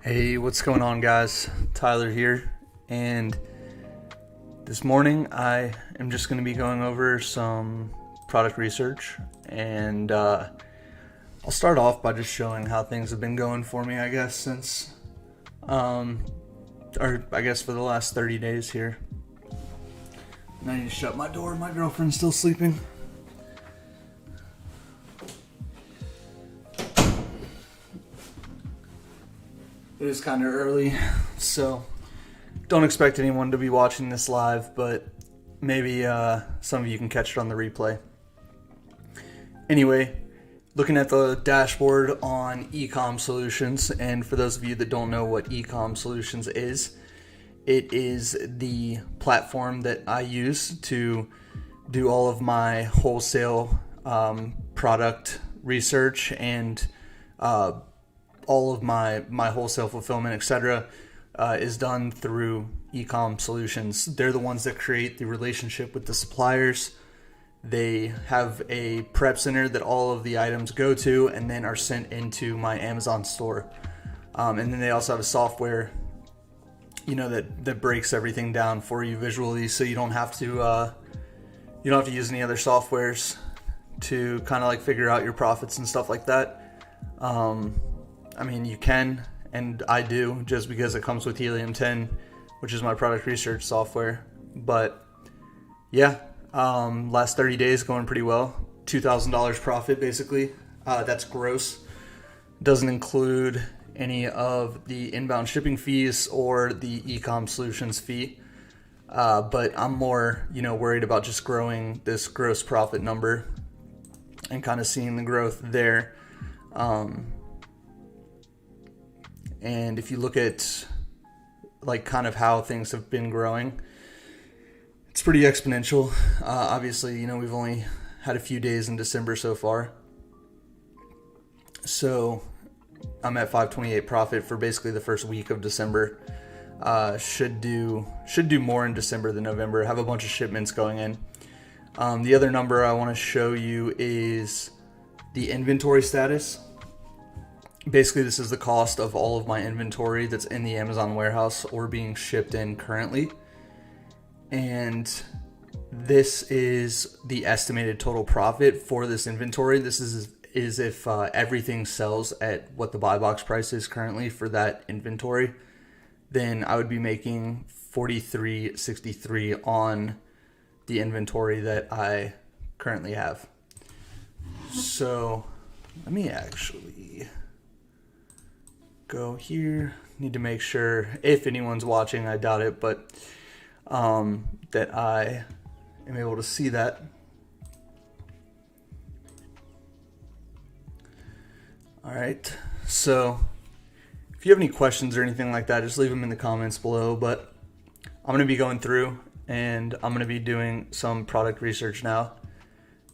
Hey, what's going on, guys? Tyler here, and this morning I am just going to be going over some product research, and I'll start off by just showing how things have been going for me, I guess, since, or I guess for the last 30 days here. And I need to shut my door, my girlfriend's still sleeping. It is kind of early, so don't expect anyone to be watching this live, but maybe some of you can catch it on the replay. Anyway, looking at the dashboard on Ecom Solutions, and for those of you that don't know what Ecom Solutions is, it is the platform that I use to do all of my wholesale product research and all of my wholesale fulfillment, etc., is done through Ecom Solutions. They're the ones that create the relationship with the suppliers. They have a prep center that all of the items go to and then are sent into my Amazon store. And then they also have a software, that breaks everything down for you visually, so you don't have to use any other softwares to kind of like figure out your profits and stuff like that. I mean, you can, and I do, just because it comes with Helium 10, which is my product research software. But yeah, last 30 days going pretty well. $2,000 profit, basically. That's gross. Doesn't include any of the inbound shipping fees or the Ecom Solutions fee. But I'm more, worried about just growing this gross profit number and kind of seeing the growth there. And if you look at like kind of how things have been growing, it's pretty exponential. Obviously, we've only had a few days in December so far. So I'm at 528 profit for basically the first week of December. Should do more in December than November. Have a bunch of shipments going in. The other number I want to show you is the inventory status. Basically, this is the cost of all of my inventory that's in the Amazon warehouse or being shipped in currently. And this is the estimated total profit for this inventory. This is if everything sells at what the buy box price is currently for that inventory, then I would be making $43.63 on the inventory that I currently have. So let me actually go here. Need to make sure, if anyone's watching, I doubt it, but that I am able to see that. All right, so if you have any questions or anything like that, just leave them in the comments below. But I'm going to be going through and I'm going to be doing some product research now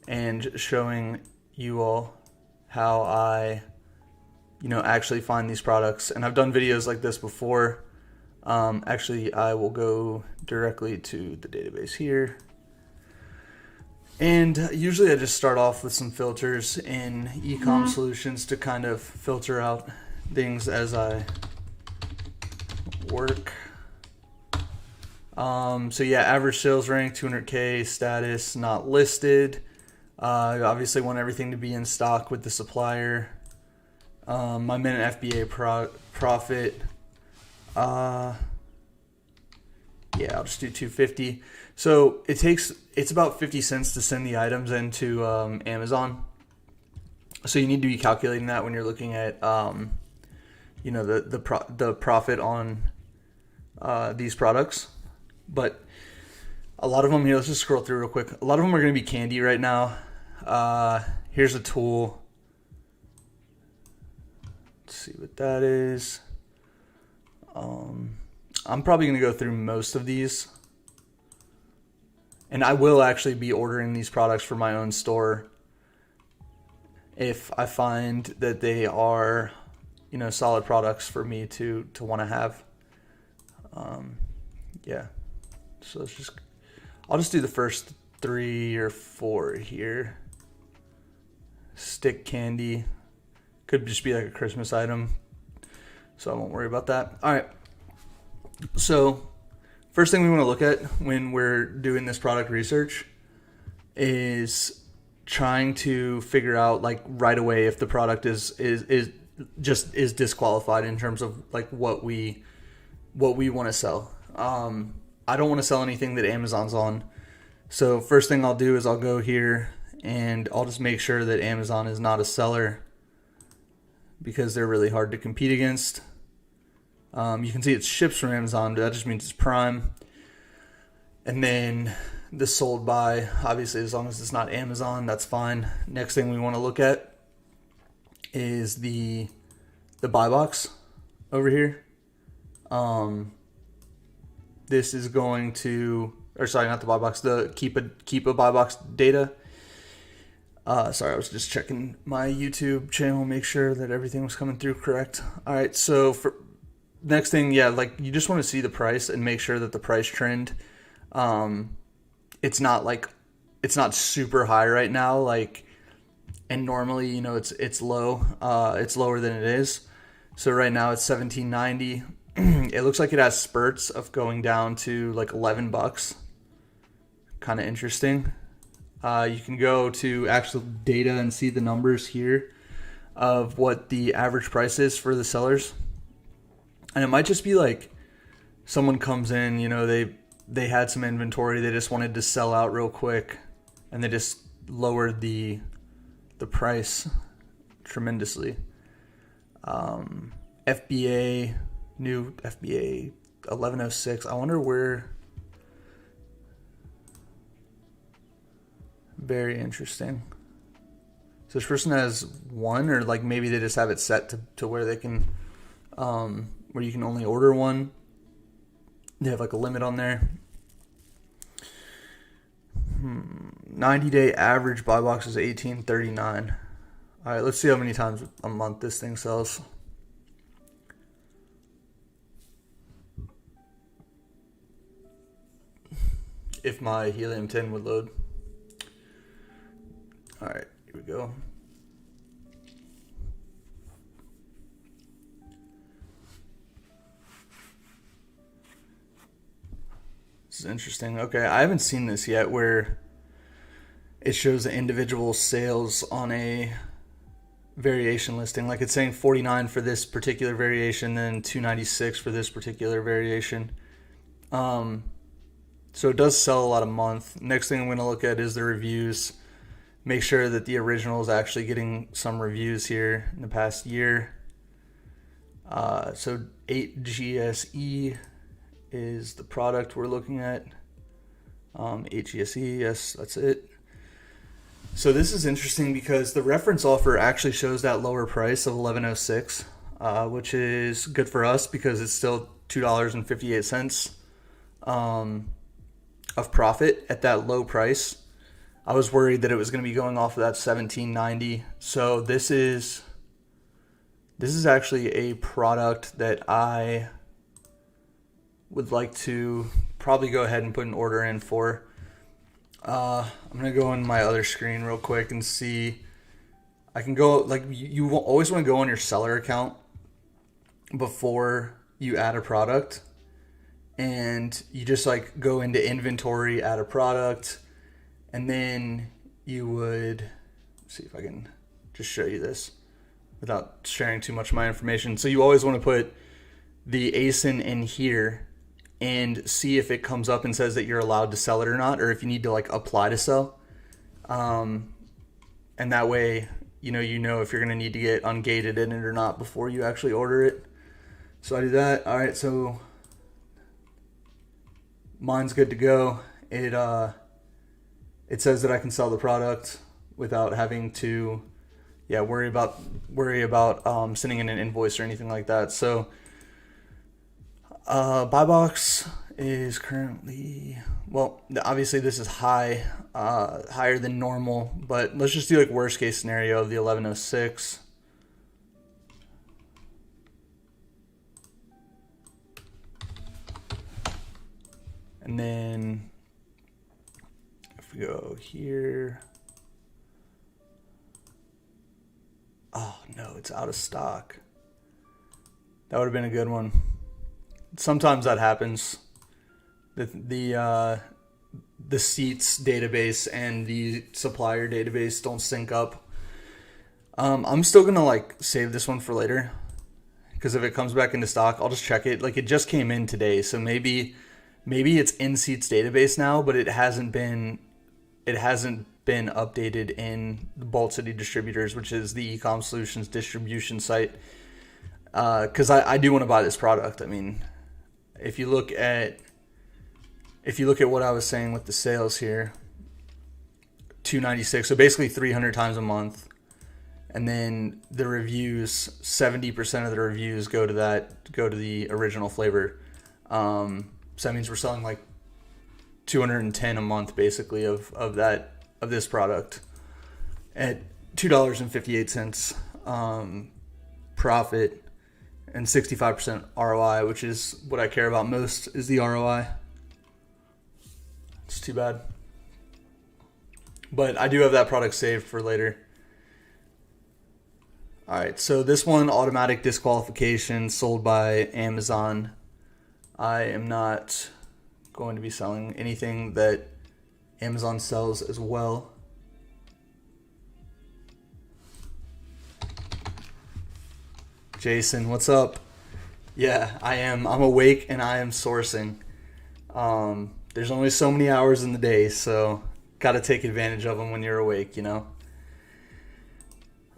and showing you all how I actually find these products. And I've done videos like this before. Actually, I will go directly to the database here. And usually I just start off with some filters in Ecom Solutions to kind of filter out things as I work. So yeah, average sales rank, 200K, status, not listed. Obviously want everything to be in stock with the supplier. My minute FBA profit, yeah, I'll just do 250. So it's about 50 cents to send the items into Amazon. So you need to be calculating that when you're looking at the profit on these products. But a lot of them here, let's just scroll through real quick. A lot of them are going to be candy right now. Here's a tool. Let's see what that is. I'm probably going to go through most of these. And I will actually be ordering these products for my own store if I find that they are, solid products for me to want to have. Yeah. So I'll just do the first 3 or 4 here. Stick candy. Could just be like a Christmas item. so I won't worry about that. All right. So first thing we want to look at when we're doing this product research is trying to figure out like right away if the product is disqualified in terms of like what we want to sell. I don't want to sell anything that Amazon's on. So first thing I'll do is I'll go here and I'll just make sure that Amazon is not a seller because they're really hard to compete against. You can see it ships from Amazon, but that just means it's Prime. And then the sold by, obviously as long as it's not Amazon, that's fine. Next thing we want to look at is the buy box over here. This is going to, or sorry, not the buy box, the keep a buy box data. Sorry, I was just checking my YouTube channel, make sure that everything was coming through correct. All right, so for next thing, yeah, like you just want to see the price and make sure that the price trend, it's not super high right now, like, and normally, you know, it's low, it's lower than it is. So right now it's $17.90. It looks like it has spurts of going down to like $11. Kind of interesting. You can go to actual data and see the numbers here of what the average price is for the sellers. And it might just be like someone comes in, you know, they had some inventory, they just wanted to sell out real quick, and they just lowered the price tremendously. FBA, new FBA 1106. I wonder where. Very interesting. So this person has one, or like maybe they just have it set to where they can, where you can only order one. They have like a limit on there. 90-day average buy box is 1839. All right, let's see how many times a month this thing sells. If my Helium 10 would load. All right, here we go. This is interesting. Okay, I haven't seen this yet where it shows the individual sales on a variation listing. Like it's saying 49 for this particular variation, then 296 for this particular variation. So it does sell a lot a month. Next thing I'm going to look at is the reviews. Make sure that the original is actually getting some reviews here in the past year. So 8GSE is the product we're looking at. 8GSE, yes, that's it. So this is interesting because the reference offer actually shows that lower price of $11.06, which is good for us because it's still $2.58 of profit at that low price. I was worried that it was going to be going off of that $17.90. So this is actually a product that I would like to probably go ahead and put an order in for. I'm going to go on my other screen real quick and see. I can go, like, you always want to go on your seller account before you add a product. And you just like go into inventory, add a product, and then you would, see if I can just show you this without sharing too much of my information. So you always want to put the ASIN in here and see if it comes up and says that you're allowed to sell it or not, or if you need to like apply to sell. And that way, you know if you're going to need to get ungated in it or not before you actually order it. So I do that. All right, so mine's good to go. It says that I can sell the product without having to, worry about sending in an invoice or anything like that. So, buy box is currently, well, obviously this is higher than normal, but let's just do like worst case scenario of the 1106. And then if we go here, oh no, it's out of stock. That would have been a good one. Sometimes that happens. The seats database and the supplier database don't sync up. I'm still gonna like save this one for later, because if it comes back into stock, I'll just check it. Like, it just came in today, so maybe it's in seats database now, but it hasn't been updated in the Bolt City Distributors, which is the Ecom Solutions distribution site. Because I do want to buy this product. I mean, if you look at what I was saying with the sales here, 296, so basically 300 times a month, and then the reviews, 70% of the reviews go to the original flavor. So that means we're selling like 210 a month basically of this product at $2.58 profit and 65% ROI, which is what I care about most, is the ROI. It's too bad. But I do have that product saved for later. Alright, so this one, automatic disqualification, sold by Amazon. I am not going to be selling anything that Amazon sells as well. Jason, what's up? Yeah, I am. I'm awake and I am sourcing. There's only so many hours in the day, so gotta take advantage of them when you're awake, you know?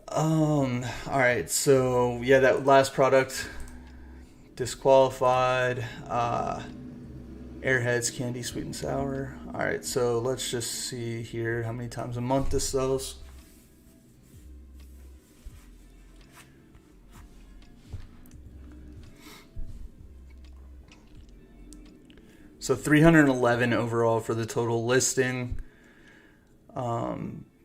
Alright, so yeah, that last product, disqualified. Airheads, candy, sweet and sour. Alright, so let's just see here how many times a month this sells. So 311 overall for the total listing.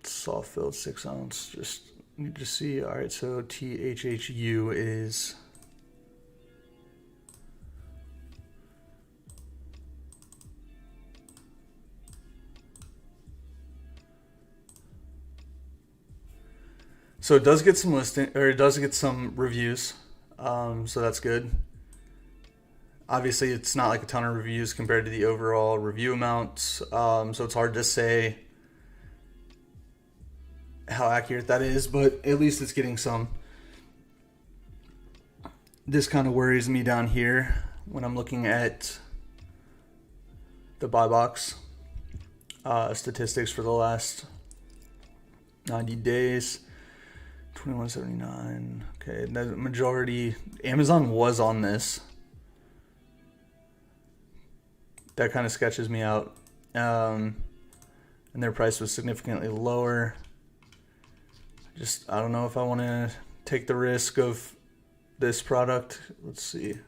Soft filled 6 ounce. Just need to see. All right, so THHU is so it does get some reviews. So that's good. Obviously, it's not like a ton of reviews compared to the overall review amounts, so it's hard to say how accurate that is, but at least it's getting some. This kind of worries me down here when I'm looking at the buy box statistics for the last 90 days. 2179. Okay, the majority. Amazon was on this. That kind of sketches me out. And their price was significantly lower. I don't know if I want to take the risk of this product. Let's see.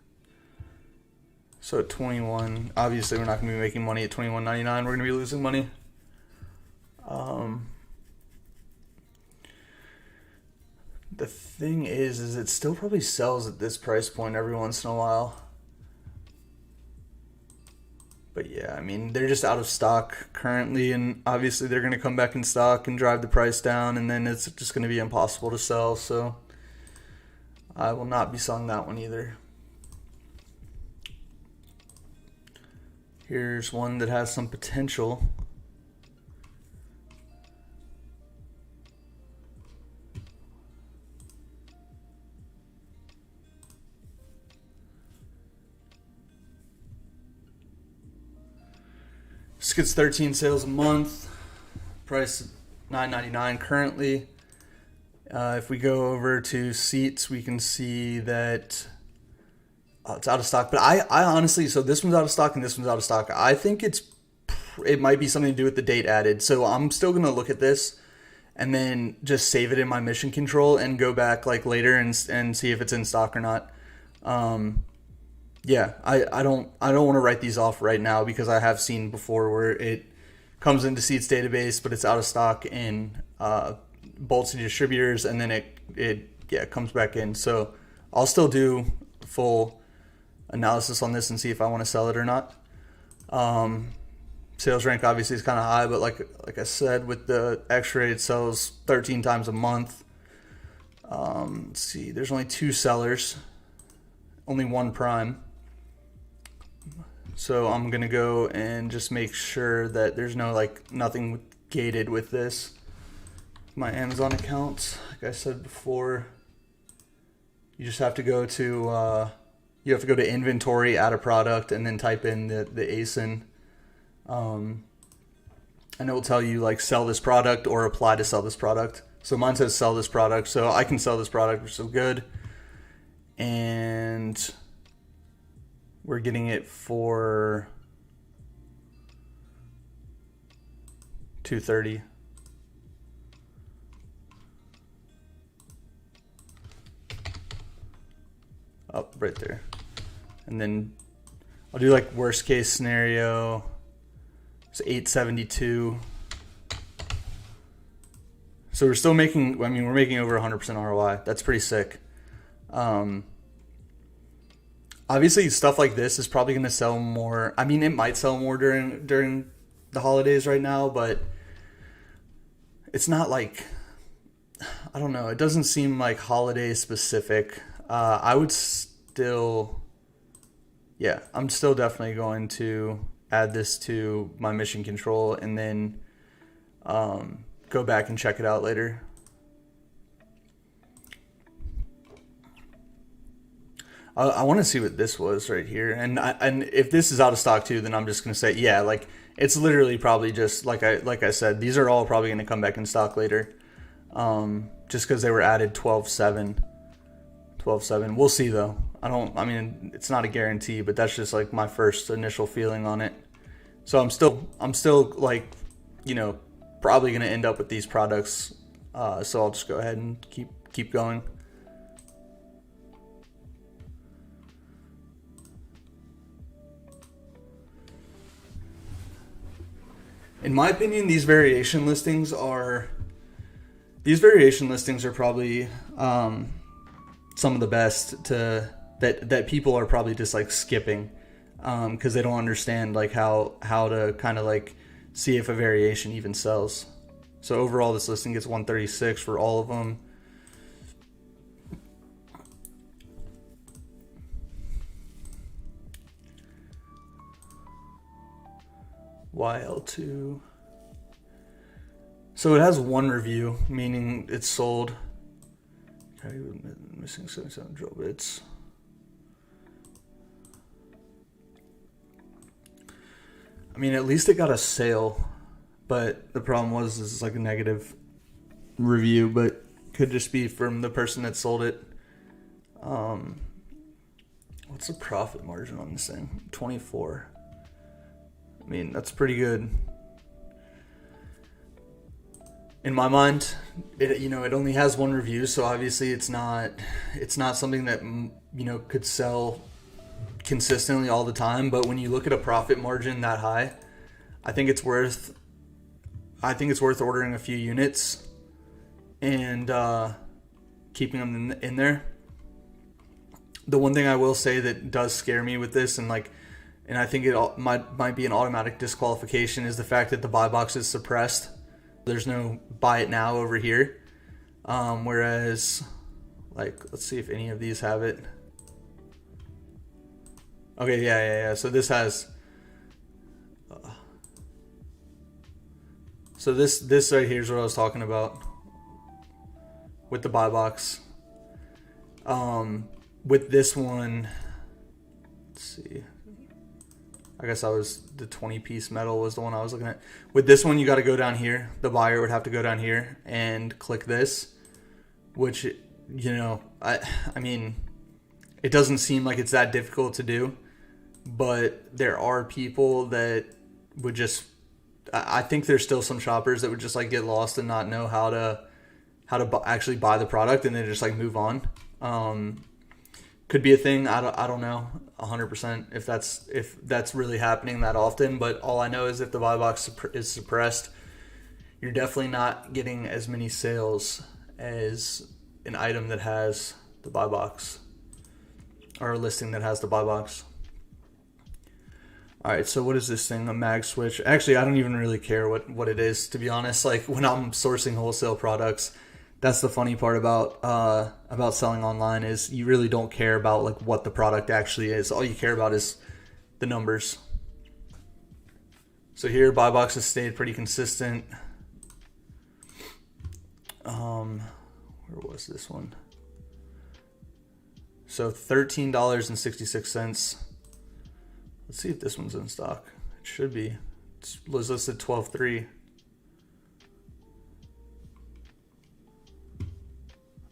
So at 21, obviously we're not going to be making money at $21.99. We're going to be losing money. The thing is it still probably sells at this price point every once in a while. But yeah, I mean, they're just out of stock currently, and obviously they're going to come back in stock and drive the price down, and then it's just going to be impossible to sell, so I will not be selling that one either. Here's one that has some potential. This gets 13 sales a month. Price $9.99 currently. If we go over to seats, we can see that it's out of stock. But I honestly, so this one's out of stock and this one's out of stock. I think it might be something to do with the date added. So I'm still going to look at this and then just save it in my mission control and go back like later and see if it's in stock or not. Yeah, I don't want to write these off right now because I have seen before where it comes into Seats database, but it's out of stock in Bolt City Distributors, and then it comes back in. So I'll still do full analysis on this and see if I want to sell it or not. Sales rank obviously is kind of high, but like I said, with the X-ray, it sells 13 times a month. Let's see, there's only 2 sellers. only one prime. So I'm gonna go and just make sure that there's no nothing gated with this. My Amazon accounts, like I said before, you just have to go to inventory, add a product, and then type in the ASIN. And it will tell you sell this product or apply to sell this product. So mine says sell this product, so I can sell this product, which is good. And we're getting it for $230. Up right there. And then I'll do worst case scenario. It's $872. So we're still making, we're making over 100% ROI. That's pretty sick. Obviously stuff like this is probably going to sell more. It might sell more during the holidays right now, but it's not I don't know. It doesn't seem holiday specific. I would still, I'm still definitely going to add this to my mission control and then go back and check it out later. I want to see what this was right here, and if this is out of stock too, then I'm just gonna say it's literally probably just like I said, these are all probably gonna come back in stock later, just because they were added 12/7. We'll see though. It's not a guarantee, but that's just my first initial feeling on it. So I'm still probably gonna end up with these products. So I'll just go ahead and keep going. In my opinion, these variation listings are probably some of the best that people are probably just skipping because they don't understand how to kind of see if a variation even sells. So overall, this listing gets 136 for all of them. YL2. So it has one review, meaning it's sold. Okay, missing 77 drill bits. At least it got a sale, but the problem was this is a negative review, but could just be from the person that sold it. What's the profit margin on this thing? 24. That's pretty good. In my mind, it only has one review, so obviously it's not something that could sell consistently all the time. But when you look at a profit margin that high, I think it's worth ordering a few units and keeping them in there. The one thing I will say that does scare me with this, and I think it might be an automatic disqualification, is the fact that the buy box is suppressed. There's no buy it now over here. Whereas, let's see if any of these have it. Okay, yeah. So this has. So this right here is what I was talking about with the buy box. With this one, let's see. I guess the 20-piece metal was the one I was looking at. With this one, you got to go down here. The buyer would have to go down here and click this, which, it doesn't seem like it's that difficult to do, but there are people that would just, I think there's still some shoppers that would just get lost and not know how to actually buy the product and then just move on. Could be a thing. I don't know 100% if that's really happening that often, but all I know is if the buy box is suppressed, you're definitely not getting as many sales as an item that has the buy box, or a listing that has the buy box. All right, so what is this thing? A mag switch? Actually, I don't even really care what it is, to be honest. When I'm sourcing wholesale products, That's the funny part about selling online is you really don't care about like what the product actually is. All you care about is the numbers. So here, buy box has stayed pretty consistent. Where was this one? So $13.66. Let's see if this one's in stock. It should be. It was listed 12.3.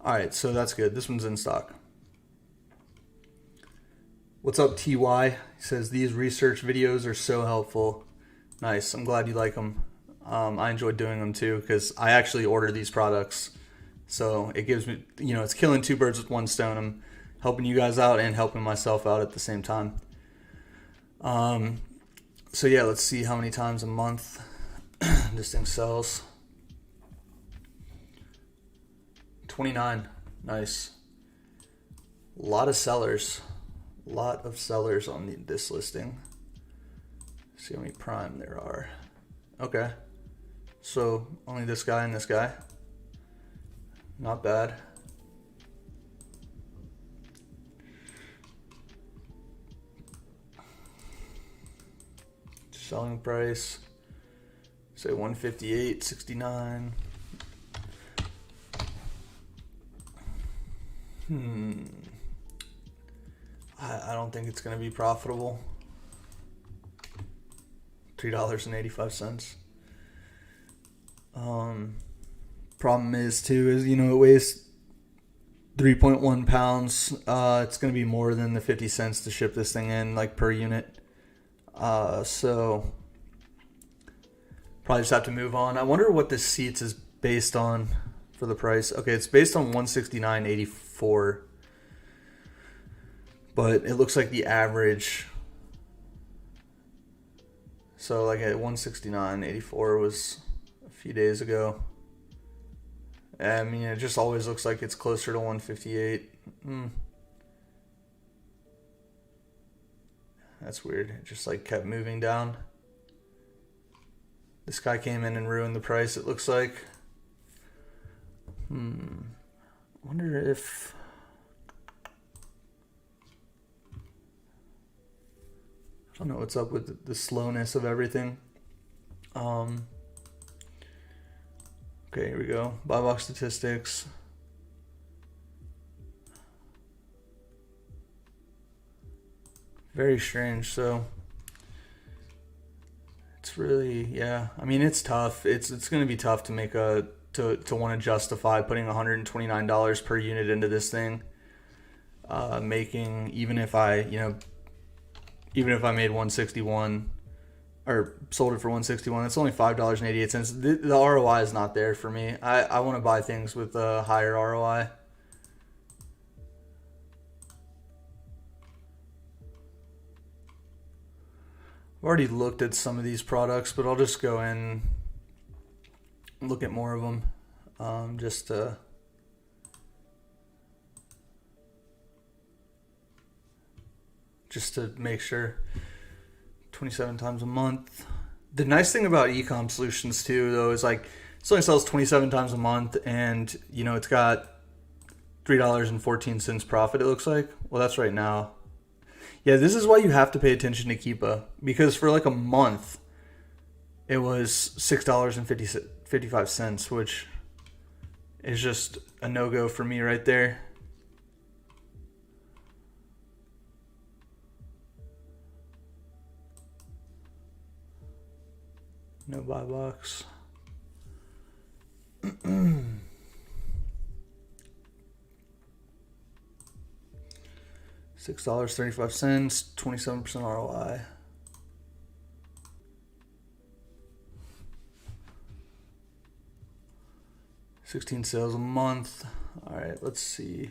All right, so that's good. This one's in stock. What's up, TY? He says, these research videos are so helpful. Nice. I'm glad you like them. I enjoy doing them too because I actually order these products. So it gives me, it's killing two birds with one stone. I'm helping you guys out and helping myself out at the same time. So yeah, let's see how many times a month this thing sells. 29. Nice. A lot of sellers. A lot of sellers on this listing. Let's see how many prime there are. Okay. So only this guy and this guy. Not bad. Selling price. Say 158.69. I don't think it's going to be profitable. $3.85. Problem is it weighs 3.1 pounds. It's going to be more than the 50 cents to ship this thing in, like per unit. So probably just have to move on. I wonder what this seats is based on for the price. Okay, it's based on 169.84, but it looks like the average. So like at 169.84 was a few days ago. I mean, it just always looks like it's closer to 158. That's weird. It just like kept moving down. This guy came in and ruined the price, it looks like. Wonder if... I don't know what's up with the slowness of everything. Okay, here we go. Buy box statistics. Very strange. So it's really, yeah. I mean, it's tough. It's going to be tough to make to want to justify putting $129 per unit into this thing. Making even if I made 161 or sold it for 161, that's only $5.88. The ROI is not there for me. I want to buy things with a higher ROI. I've already looked at some of these products, but I'll just go in and look at more of them, just to make sure. 27 times a month. The nice thing about Ecom Solutions too, though, is like it only sells 27 times a month, and it's got $3.14 profit. It looks like. Well, that's right now. Yeah, this is why you have to pay attention to Keepa, because for like a month, it was $6.55, which is just a no-go for me right there. No buy box. $6.35, 27% ROI. $16 sales a month. All right, let's see.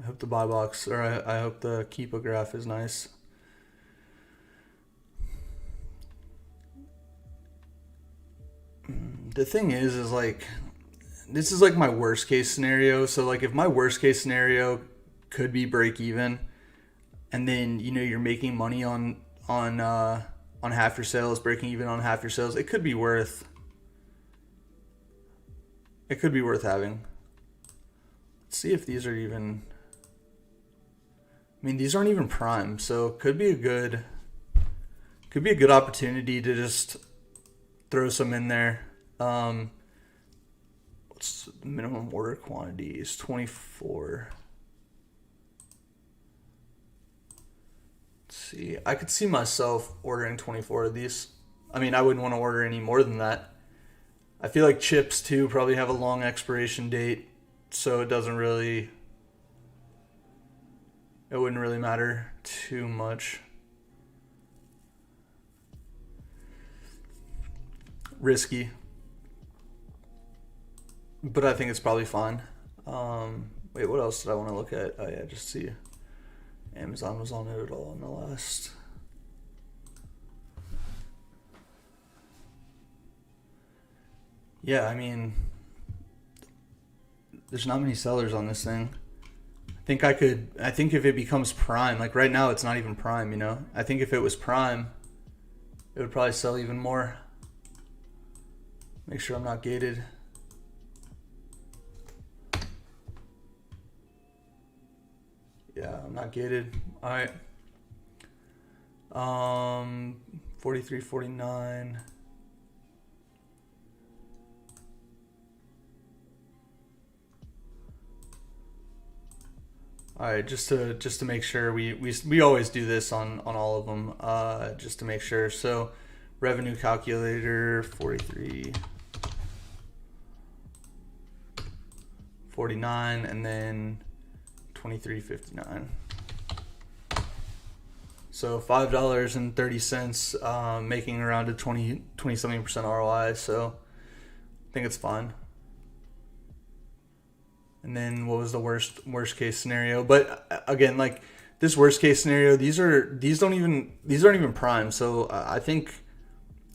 I hope the buy box, or I hope the Keepa graph is nice. The thing is like, this is like my worst case scenario. So like if my worst case scenario could be break even, and then you're making money on half your sales, breaking even on half your sales, it could be worth It could be worth having. Let's see if these are even... I mean, these aren't even prime, so it could be a good opportunity to just throw some in there. What's the minimum order quantity? Is 24. Let's see. I could see myself ordering 24 of these. I mean, I wouldn't want to order any more than that. I feel like chips too probably have a long expiration date, so it wouldn't really matter too much. Risky, but I think it's probably fine. Wait, what else did I want to look at? Oh yeah, just see Amazon was on it at all in the last. Yeah, I mean, there's not many sellers on this thing. I think if it becomes prime, like right now it's not even prime, you know? I think if it was prime, it would probably sell even more. Make sure I'm not gated. Yeah, I'm not gated. All right. 43.49. All right, just to make sure, we always do this on all of them, just to make sure. So, revenue calculator 43.49, and then 23.59. So $5.30, making around a 20-something% ROI. So I think it's fine. And then what was the worst case scenario? But again, like this worst case scenario, these aren't even prime. So I think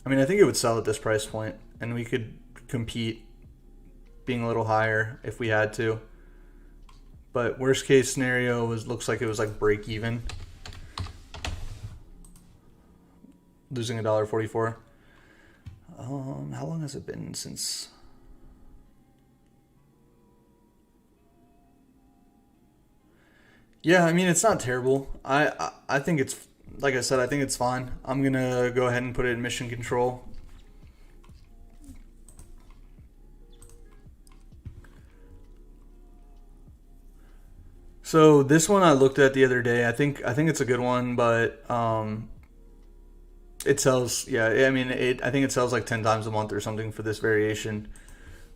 it would sell at this price point, and we could compete being a little higher if we had to. But worst case scenario looks like it was like break even, losing $1.44. How long has it been since? Yeah, I mean, it's not terrible. I think it's, like I said, I think it's fine. I'm going to go ahead and put it in mission control. So this one I looked at the other day. I think it's a good one, but it sells, yeah, I mean, I think it sells like 10 times a month or something for this variation.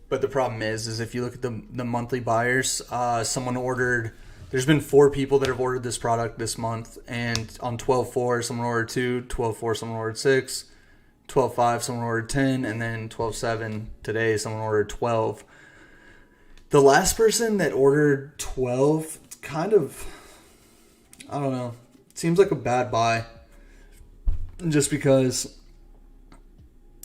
But the problem is if you look at the monthly buyers, someone ordered... There's been 4 people that have ordered this product this month, and on 12/4, someone ordered 2, 12/4, someone ordered 6, 12/5, someone ordered 10, and then 12/7 today, someone ordered 12. The last person that ordered 12, kind of, I don't know, it seems like a bad buy, just because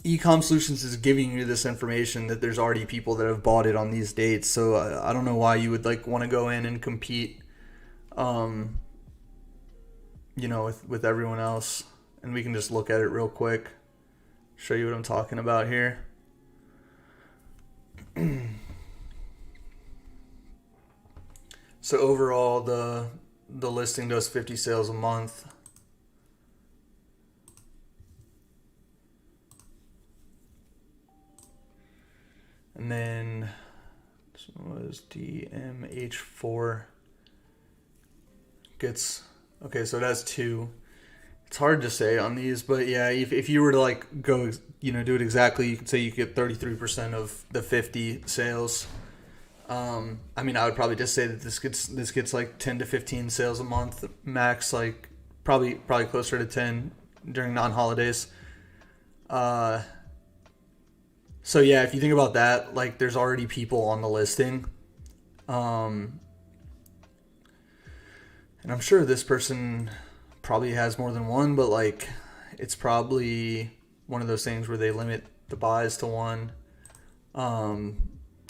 Ecom Solutions is giving you this information that there's already people that have bought it on these dates. So I don't know why you would like want to go in and compete, with everyone else. And we can just look at it real quick, show you what I'm talking about here. So overall, the listing does 50 sales a month. And then this one was DMH4. Okay, so it has 2. It's hard to say on these, but yeah, if you were to like go, do it exactly, you could say you get 33% of the 50 sales. I mean, I would probably just say that this gets like 10 to 15 sales a month max, like probably closer to 10 during non-holidays. So yeah, if you think about that, like there's already people on the listing. And I'm sure this person probably has more than one, but like it's probably one of those things where they limit the buys to one.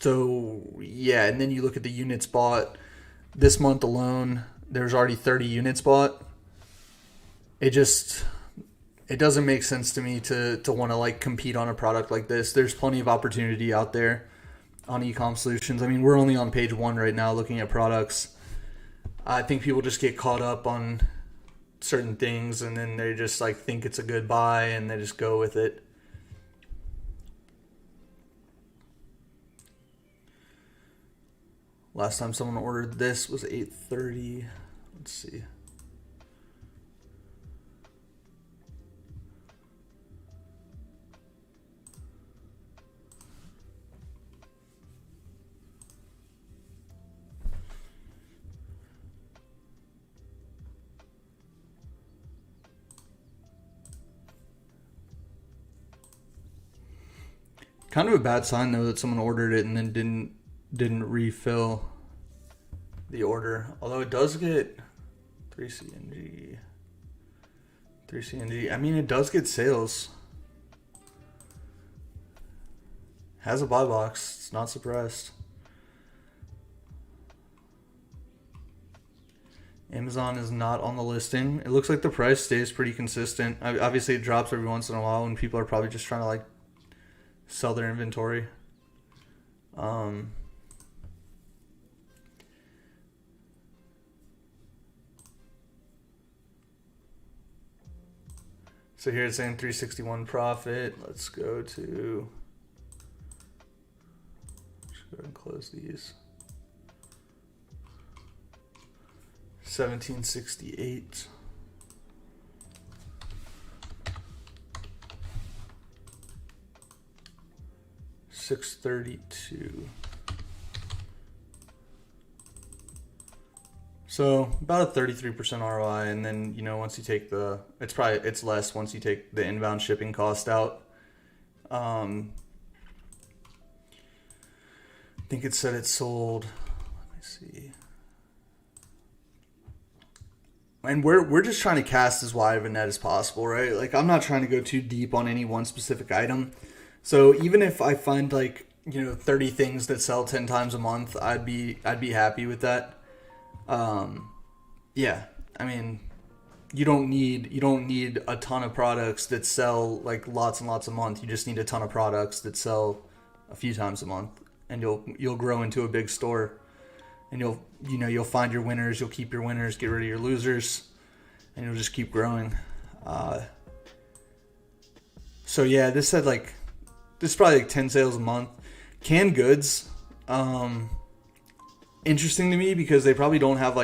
So yeah, and then you look at the units bought this month alone, there's already 30 units bought. It doesn't make sense to me to want to like compete on a product like this. There's plenty of opportunity out there. on Ecom Solutions. I mean, we're only on page 1 right now looking at products. I think people just get caught up on certain things and then they just like think it's a good buy and they just go with it. Last time someone ordered this was 8:30. Let's see. Kind of a bad sign though that someone ordered it and then didn't refill the order. Although it does get 3CNG. I mean, it does get sales. Has a buy box. It's not suppressed. Amazon is not on the listing. It looks like the price stays pretty consistent. Obviously, it drops every once in a while when people are probably just trying to like sell their inventory. So here it's saying 361 profit. Let's go to, let's go ahead and close these. 1768. $632. So about a 33% ROI, and then once you take it's less once you take the inbound shipping cost out. I think it said it sold. Let me see. And we're just trying to cast as wide of a net as possible, right? Like I'm not trying to go too deep on any one specific item. So even if I find 30 things that sell 10 times a month, I'd be happy with that. Yeah, I mean, you don't need a ton of products that sell like lots and lots a month. You just need a ton of products that sell a few times a month, and you'll grow into a big store, and you'll find your winners. You'll keep your winners, get rid of your losers, and you'll just keep growing. So yeah, this said this is probably 10 sales a month. Canned goods, interesting to me because they probably don't have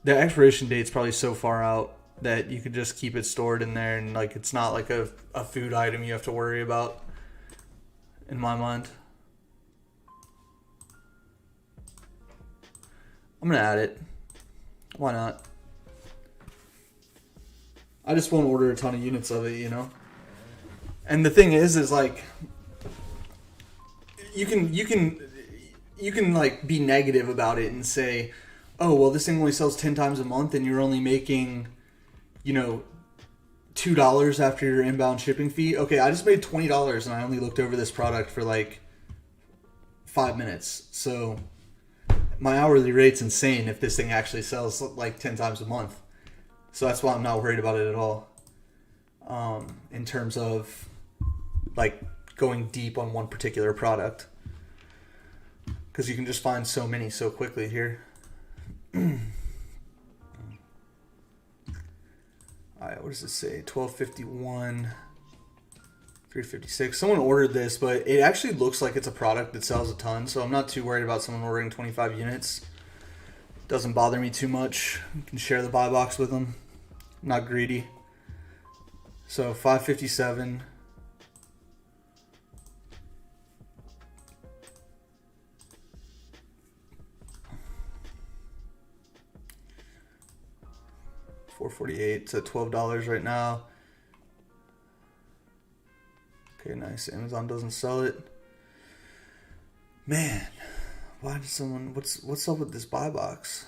the expiration date's probably so far out that you could just keep it stored in there and it's not like a food item you have to worry about, in my mind. I'm gonna add it. Why not? I just won't order a ton of units of it, And the thing is you can be negative about it and say, oh, well, this thing only sells 10 times a month and you're only making, $2 after your inbound shipping fee. Okay, I just made $20 and I only looked over this product for 5 minutes. So my hourly rate's insane if this thing actually sells 10 times a month. So that's why I'm not worried about it at all. In terms of going deep on one particular product. Because you can just find so many so quickly here. Alright, what does it say? 1251, 356. Someone ordered this, but it actually looks like it's a product that sells a ton, so I'm not too worried about someone ordering 25 units. Doesn't bother me too much. You can share the buy box with them. I'm not greedy. So 557. $448. It's at $12 right now. Okay, nice. Amazon doesn't sell it. Man, why did someone? What's up with this buy box?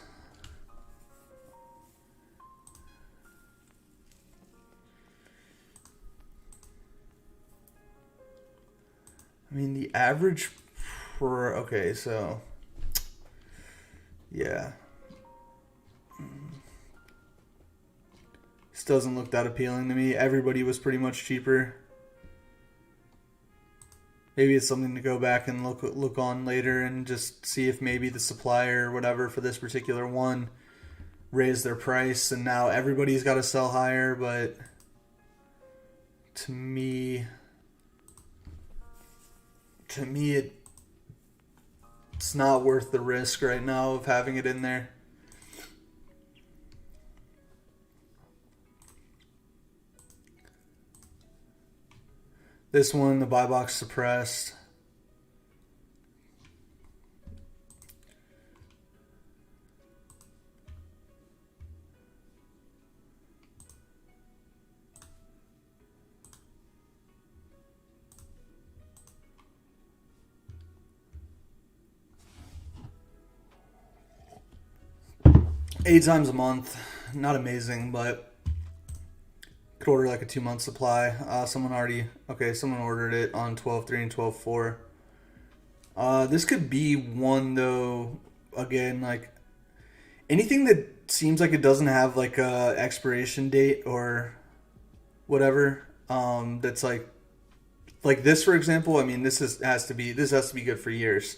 I mean, the average per. Okay, so yeah. This doesn't look that appealing to me. Everybody was pretty much cheaper. maybe it's something to go back and look on later and just see if maybe the supplier or whatever for this particular one raised their price and now everybody's got to sell higher. But to me it's not worth the risk right now of having it in there. This one, the buy box suppressed. Eight times a month, not amazing, but could order like a 2-month supply. Someone ordered it on 12/3 and 12/4. This could be one though. Again, like anything that seems like it doesn't have like a expiration date or whatever. That's like this, for example. I mean, this has to be good for years.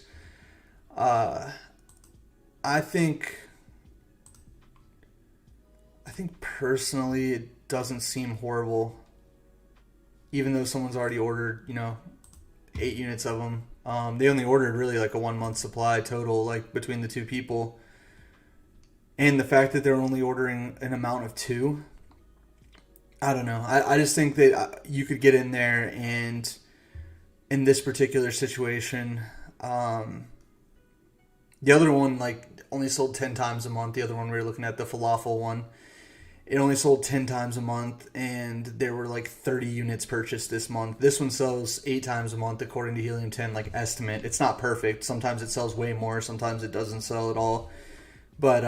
I think personally it doesn't seem horrible, even though someone's already ordered 8 units of them. They only ordered really like a 1-month supply total, like between the two people, and the fact that they're only ordering an amount of 2, I don't know. I just think that you could get in there, and in this particular situation, the other one like only sold 10 times a month. The other one we were looking at, the falafel one, it only sold 10 times a month, and there were like 30 units purchased this month. This one sells 8 times a month according to Helium 10, like estimate. It's not perfect. Sometimes it sells way more. Sometimes it doesn't sell at all. But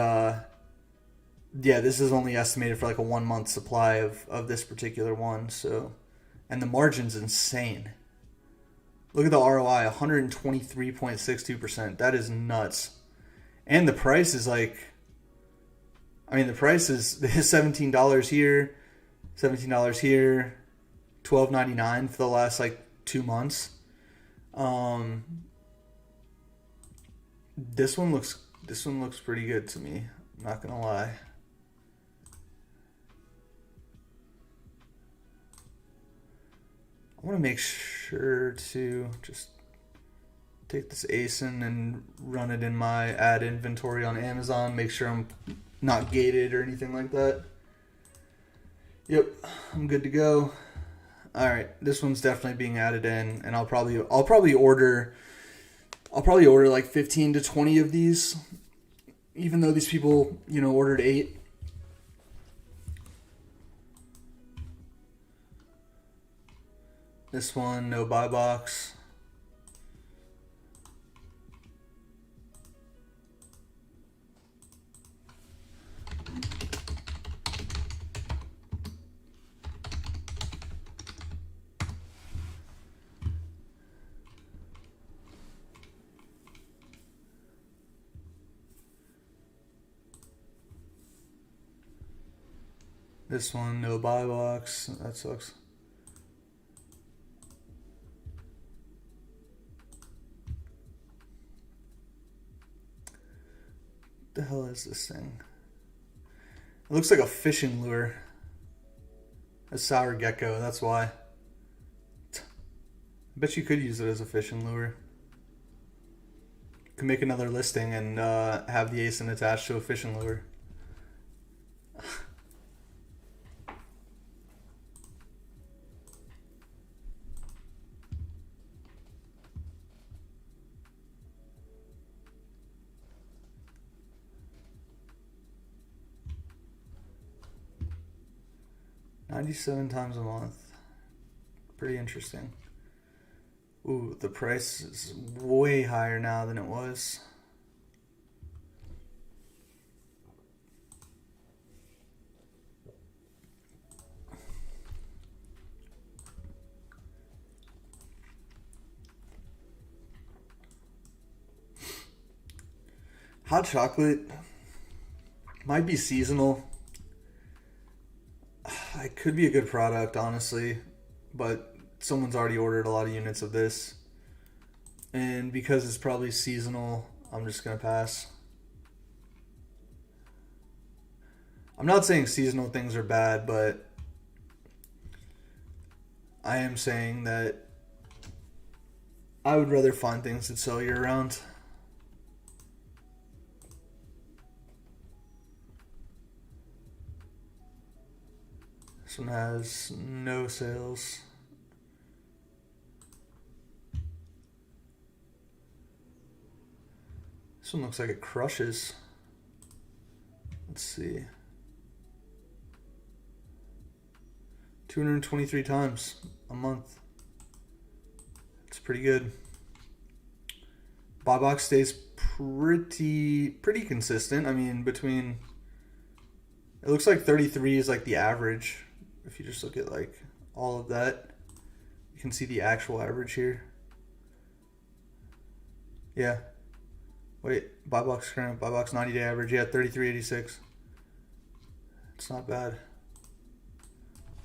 yeah, this is only estimated for like a 1-month supply of this particular one. So, and the margin's insane. Look at the ROI, 123.62%. That is nuts. And the price is like, the price is $17 here, $17 here, $12.99 for the last like 2 months. This one looks pretty good to me. I'm not gonna lie. I want to make sure to just take this ASIN and run it in my ad inventory on Amazon. Make sure I'm not gated or anything like that. Yep, I'm good to go. All right, this one's definitely being added in, and I'll probably order like 15 to 20 of these, even though these people ordered 8. This one, no buy box. This one, no buy box. That sucks. What the hell is this thing? It looks like a fishing lure. A sour gecko, that's why. I bet you could use it as a fishing lure. You can make another listing and have the ASIN attached to a fishing lure. $97 times a month. Pretty interesting. Ooh, the price is way higher now than it was. Hot chocolate might be seasonal. It could be a good product, honestly, but someone's already ordered a lot of units of this. And because it's probably seasonal, I'm just going to pass. I'm not saying seasonal things are bad, but I am saying that I would rather find things that sell year round. This one has no sales. This one looks like it crushes. Let's see. 223 times a month. It's pretty good. Buy box stays pretty consistent. I mean, between, it looks like 33 is like the average. If you just look at like all of that, you can see the actual average here. Yeah. Wait, buy box current, buy box 90-day average. Yeah, 33.86. It's not bad.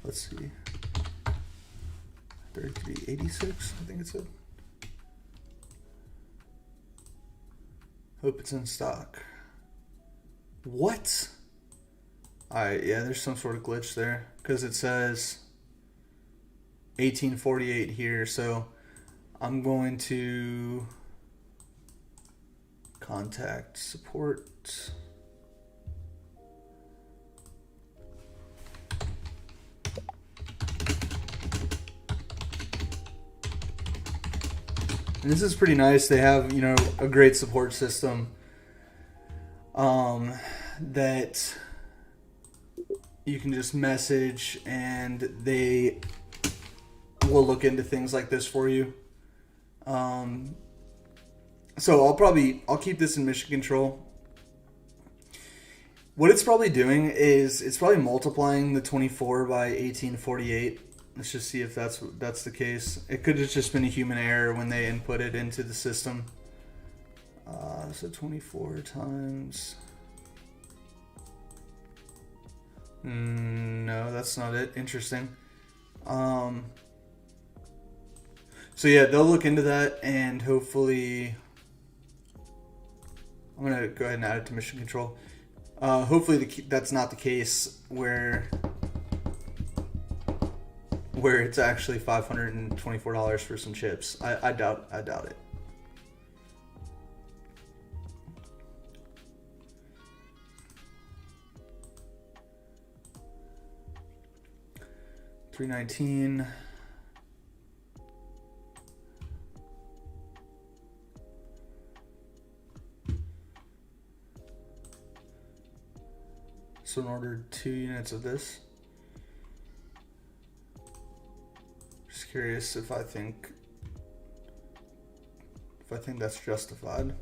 Let's see. 33.86, I think it said. Hope it's in stock. What? Alright, yeah, there's some sort of glitch there. Because it says 1848 here, so I'm going to contact support. And this is pretty nice. They have, you know, a great support system that you can just message and they will look into things like this for you. So I'll keep this in mission control. What it's probably doing is it's probably multiplying the 24 by 1848. Let's just see if that's the case. It could have just been a human error when they input it into the system. So 24 times. No, that's not it. Interesting. So yeah, they'll look into that and hopefully I'm going to go ahead and add it to mission control. Hopefully that's not the case where it's actually $524 for some chips. I doubt it. $319. So I ordered 2 units of this. Just curious if I think that's justified.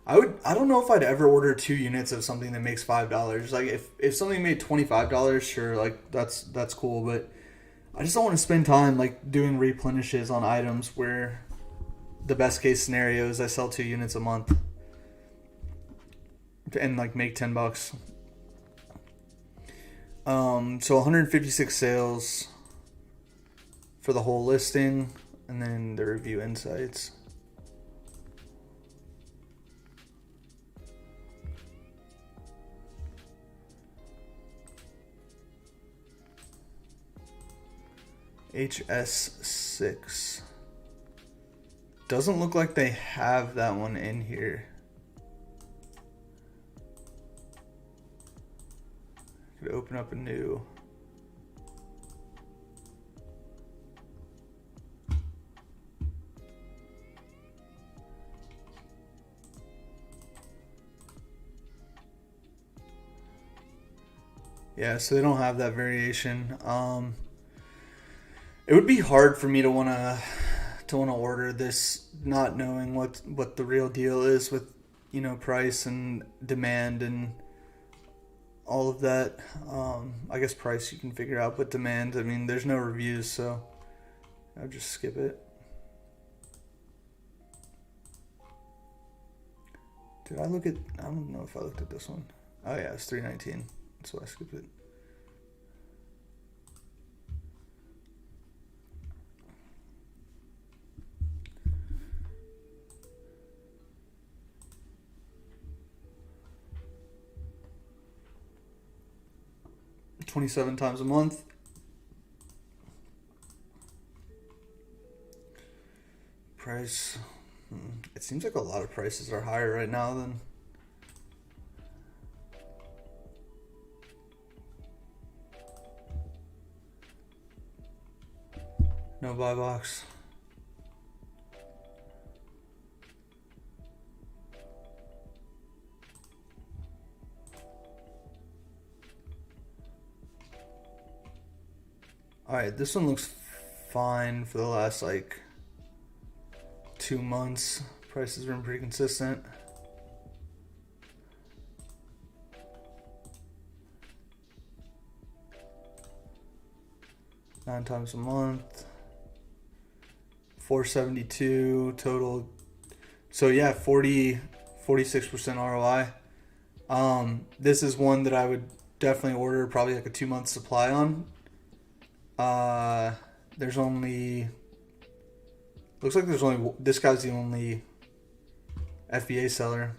I don't know if I'd ever order 2 units of something that makes $5. Like if something made $25, sure, like that's cool, but I just don't want to spend time like doing replenishes on items where the best case scenario is I sell 2 units a month and like make $10. So 156 sales for the whole listing, and then the review insights. HS6. Doesn't look like they have that one in here. Could open up a new. Yeah, so they don't have that variation. It would be hard for me to want to order this, not knowing what the real deal is with, you know, price and demand and all of that. I guess price you can figure out, but demand, I mean, there's no reviews, so I'll just skip it. I don't know if I looked at this one. Oh yeah, it's $319. That's why I skipped it. 27 times a month. Price. It seems like a lot of prices are higher right now than. No buy box. Alright, this one looks fine for the last like 2 months. Price has been pretty consistent. Nine times a month. 472 total. So yeah, 46% ROI. This is one that I would definitely order probably like a 2-month supply on. There's only, looks like there's only, this guy's the only FBA seller.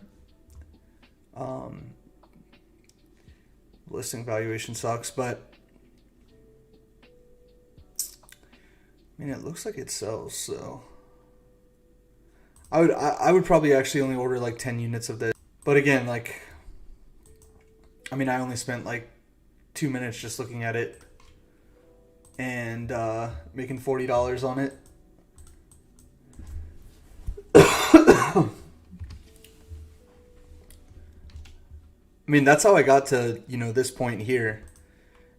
Listing valuation sucks, but I mean, it looks like it sells, so I would probably actually only order like 10 units of this. But again, like, I mean, I only spent like 2 minutes just looking at it and making $40 on it. I mean, that's how I got to, this point here,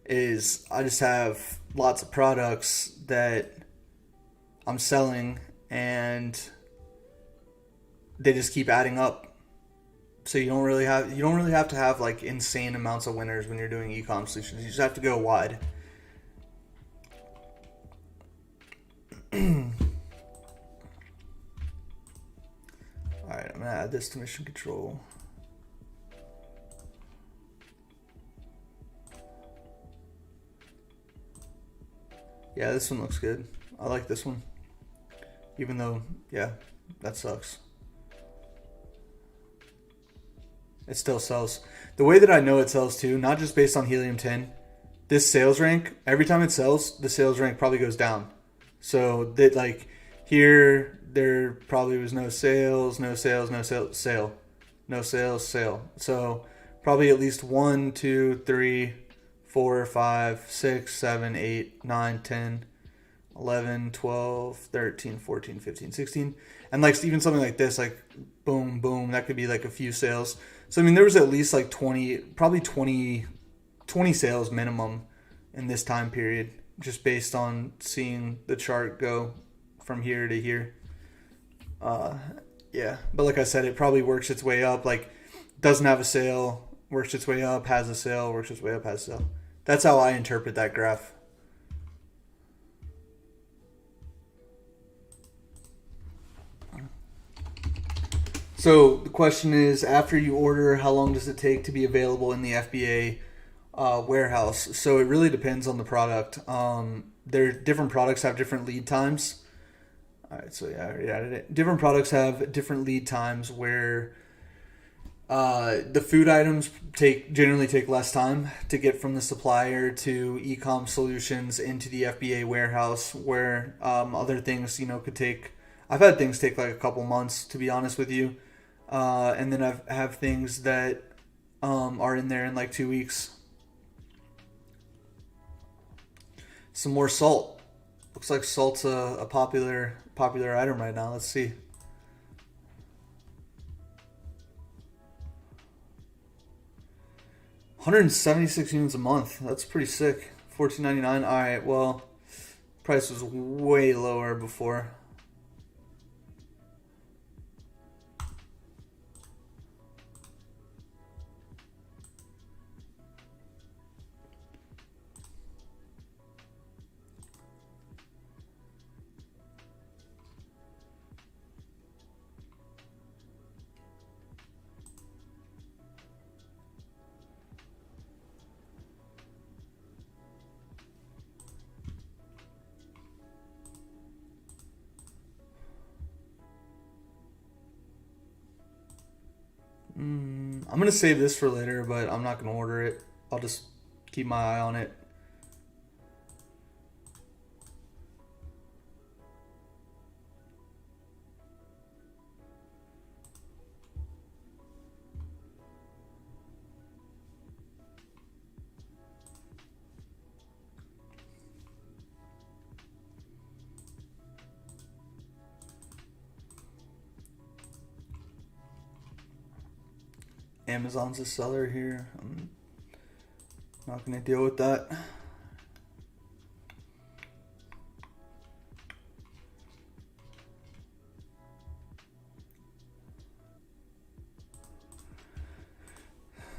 is I just have lots of products that I'm selling and they just keep adding up. So you don't really have to have like insane amounts of winners when you're doing ecom solutions. You just have to go wide. Alright, I'm gonna add this to mission control. Yeah, this one looks good. I like this one. Even though, yeah, that sucks. It still sells. The way that I know it sells too, not just based on Helium 10, this sales rank, every time it sells, the sales rank probably goes down. So that like here, there probably was no sales, sale. So probably at least 1, 2, 3, 4, 5, 6, 7, 8, 9, 10, 11, 12, 13, 14, 15, 16. And like even something like this, like boom, boom, that could be like a few sales. So I mean, there was at least like 20 sales minimum in this time period, just based on seeing the chart go from here to here. Yeah, but like I said, it probably works its way up. Like, doesn't have a sale, works its way up, has a sale, works its way up, has a sale. That's how I interpret that graph. So the question is, after you order, how long does it take to be available in the FBA warehouse? So it really depends on the product. Different products have different lead times. All right, so yeah, I already added it. Different products have different lead times where the food items generally take less time to get from the supplier to Ecom Solutions into the FBA warehouse, where other things, could take. I've had things take like a couple months, to be honest with you, and then I have things that are in there in like 2 weeks. Some more salt. Looks like salt's a popular item right now. Let's see. $176 units a month. That's pretty sick. $14.99. All right. Well, price was way lower before. I'm going to save this for later, but I'm not going to order it. I'll just keep keep my eye on it. Amazon's a seller here. I'm not going to deal with that.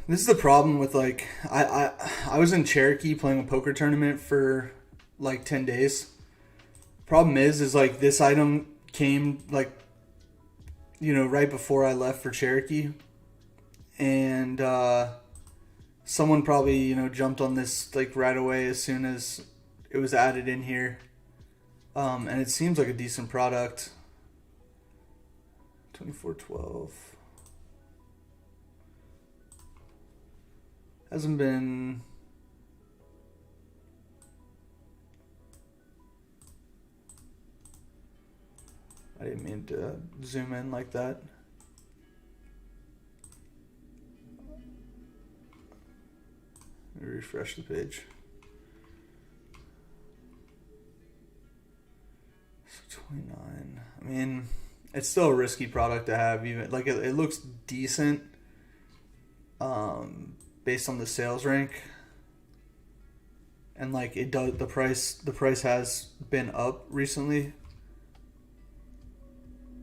This is the problem with like I was in Cherokee playing a poker tournament for like 10 days. Problem is like this item came like, you know, right before I left for Cherokee. And someone probably, you know, jumped on this like right away as soon as it was added in here. And it seems like a decent product. 2412. Hasn't been... I didn't mean to zoom in like that. Let me refresh the page. So 29. I mean, it's still a risky product to have. Even like it looks decent, based on the sales rank, and like it does. The price has been up recently,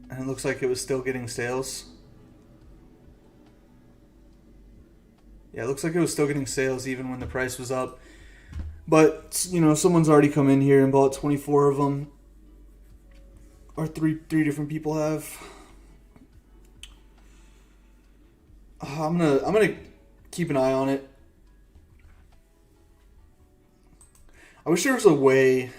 and it looks like it was still getting sales. Yeah, it looks like it was still getting sales even when the price was up. But, you know, someone's already come in here and bought 24 of them. Or three different people have. I'm gonna keep an eye on it. I wish there was a way.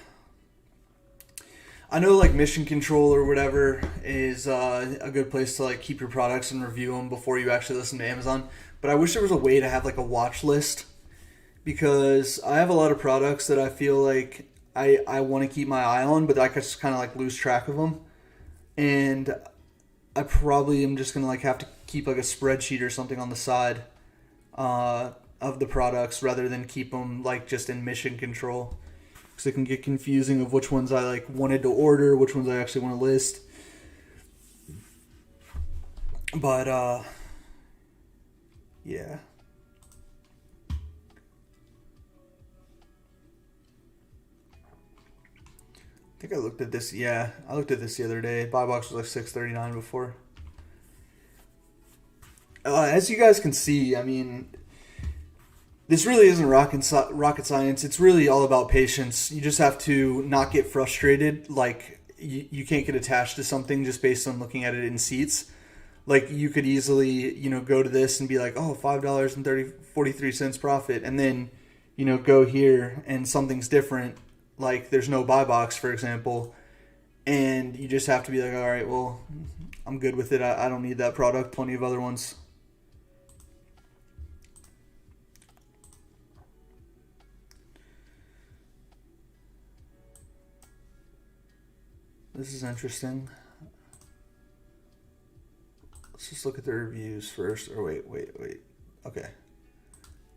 I know like Mission Control or whatever is a good place to like keep your products and review them before you actually listen to Amazon. But I wish there was a way to have like a watch list, because I have a lot of products that I feel like I want to keep my eye on, but I could just kind of like lose track of them. And I probably am just going to like have to keep like a spreadsheet or something on the side of the products rather than keep them like just in Mission Control. Because it can get confusing of which ones I like wanted to order, which ones I actually want to list. But yeah. I think I looked at this. Yeah, I looked at this the other day. Buy box was like $6.39 before. As you guys can see, I mean, this really isn't rocket science. It's really all about patience. You just have to not get frustrated. Like, you can't get attached to something just based on looking at it in seats. Like, you could easily, you know, go to this and be like, oh, $5.43 profit. And then, you know, go here and something's different. Like, there's no buy box, for example. And you just have to be like, all right, well, I'm good with it. I don't need that product. Plenty of other ones. This is interesting. Let's just look at the reviews first. Or wait. Okay.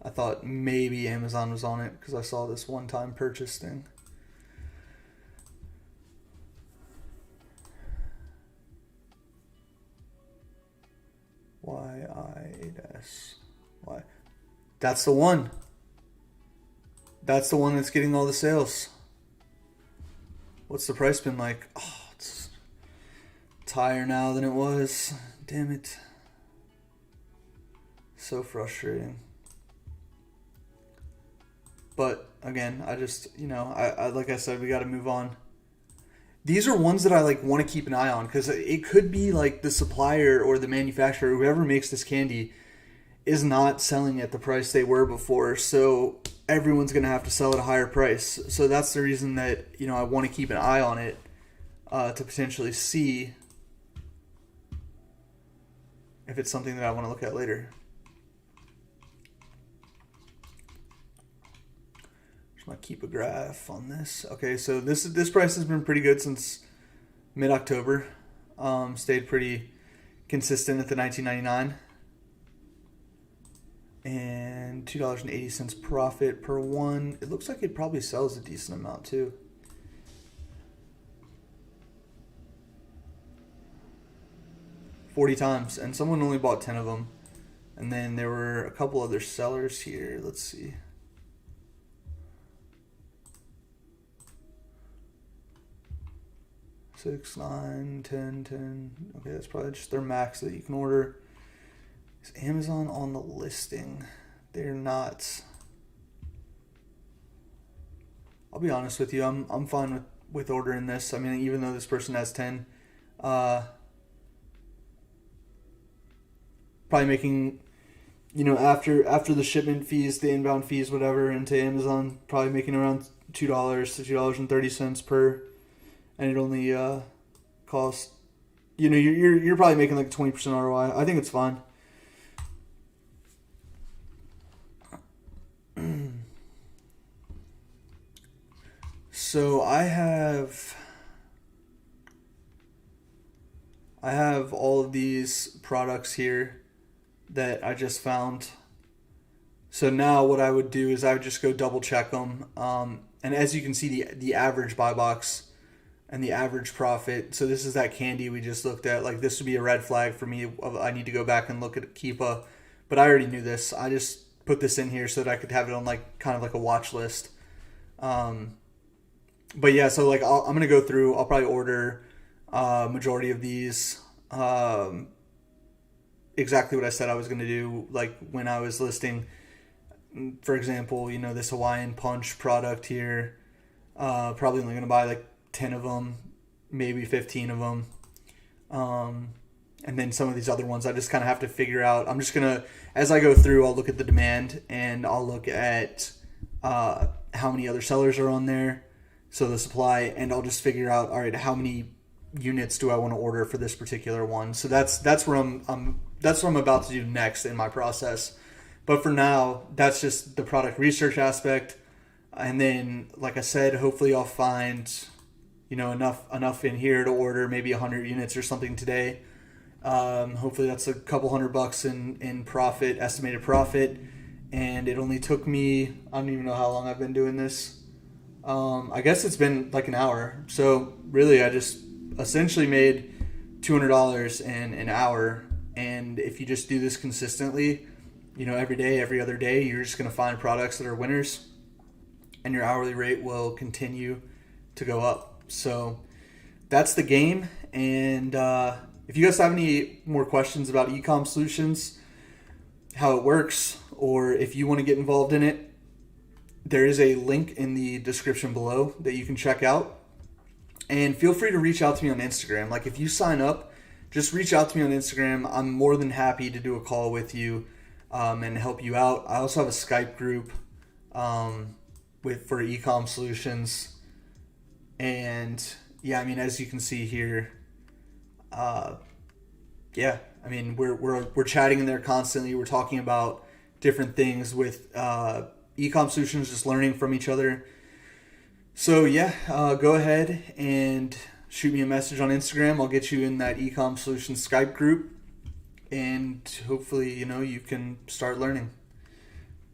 I thought maybe Amazon was on it because I saw this one-time purchase thing. YI8S. Why? That's the one. That's the one that's getting all the sales. What's the price been like? Oh, it's higher now than it was. Damn it. So frustrating. But again, I just, you know, I like I said, we got to move on. These are ones that I like want to keep an eye on, because it could be like the supplier or the manufacturer, whoever makes this candy, is not selling at the price they were before. So everyone's going to have to sell at a higher price. So that's the reason that, you know, I want to keep an eye on it to potentially see if it's something that I want to look at later. Just want to keep a graph on this. Okay, so this price has been pretty good since mid-October. Stayed pretty consistent at the $19.99. And $2.80 profit per one. It looks like it probably sells a decent amount too. $40 times, and someone only bought 10 of them. And then there were a couple other sellers here. Let's see. Six, 9, 10, 10. Okay, that's probably just their max that you can order. Is Amazon on the listing? They're not. I'll be honest with you. I'm fine with ordering this. I mean, even though this person has 10, probably making, after the shipment fees, the inbound fees, whatever, into Amazon, probably making around $2 to $2.30 per, and it only costs. You're probably making like 20% ROI. I think it's fine. So I have all of these products here that I just found. So now what I would do is I would just go double check them. And as you can see, the average buy box and the average profit. So this is that candy we just looked at. Like, this would be a red flag for me. I need to go back and look at Keepa, but I already knew this. I just put this in here so that I could have it on like kind of like a watch list. But yeah, so like I'm gonna go through. I'll probably order majority of these. Exactly what I said I was gonna do. Like when I was listing, for example, this Hawaiian Punch product here. Probably only gonna buy like 10 of them, maybe 15 of them. And then some of these other ones I just kind of have to figure out. I'm just gonna, as I go through, I'll look at the demand and I'll look at how many other sellers are on there. So the supply, and I'll just figure out, all right, how many units do I want to order for this particular one? So that's where that's what I'm about to do next in my process. But for now, that's just the product research aspect. And then, like I said, hopefully I'll find, enough in here to order maybe 100 units or something today. Hopefully that's a couple $100 in profit, estimated profit. And it only took me, I don't even know how long I've been doing this. I guess it's been like an hour. So really, I just essentially made $200 in an hour. And if you just do this consistently, every day, every other day, you're just going to find products that are winners, and your hourly rate will continue to go up. So that's the game. And if you guys have any more questions about Ecom Solutions, how it works, or if you want to get involved in it, there is a link in the description below that you can check out. And feel free to reach out to me on Instagram. Like, if you sign up, just reach out to me on Instagram. I'm more than happy to do a call with you and help you out. I also have a Skype group for Ecom Solutions. And yeah, I mean, as you can see here, we're chatting in there constantly. We're talking about different things with Ecom Solutions, just learning from each other. So yeah, go ahead and shoot me a message on Instagram. I'll get you in that Ecom Solutions Skype group, and hopefully, you can start learning.